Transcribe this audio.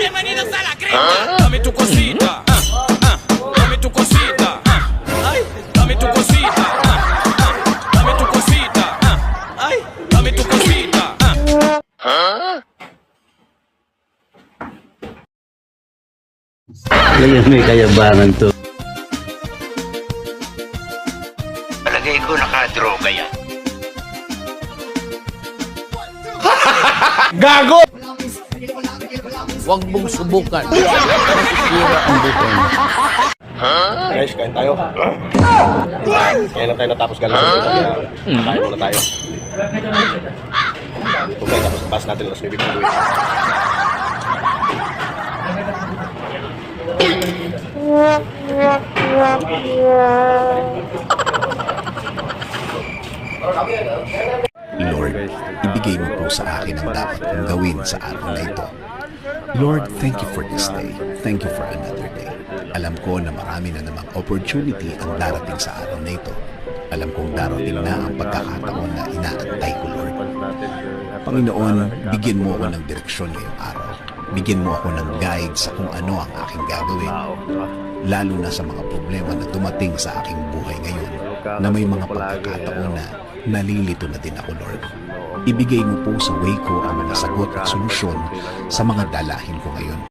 Bienvenidos a la crema. Dame tu cosita. Dame tu cosita. Ay, dame tu cosita. Dame tu cosita. Ay, dame tu cosita. Ngayon may kayabangan to. Palagay ko nakadroga yan. Gago! Huwag mong subukan. Masisira ang buto mo. Guys, kain tayo. Kaya lang tayo natapos galang. Kain muna tayo. Okay, tapos pass natin alas 9 ng tuwing. Lord, ibigay mo po sa akin ang dapat kong gawin sa araw na ito. Lord, thank you for this day. Thank you for another day. Alam ko na marami na namang opportunity ang darating sa araw na ito. Alam kong darating na ang pagkakataon na inaantay ko, Lord. Panginoon, bigyan mo ako ng direksyon ngayong araw. Bigyan mo ako ng guide sa kung ano ang aking gagawin. Lalo na sa mga problema na dumating sa aking buhay ngayon, na may mga pagkakataon na nalilito na din ako, Lord. Ibigay mo po sa way ko ang mga sagot at solusyon sa mga dalahin ko ngayon.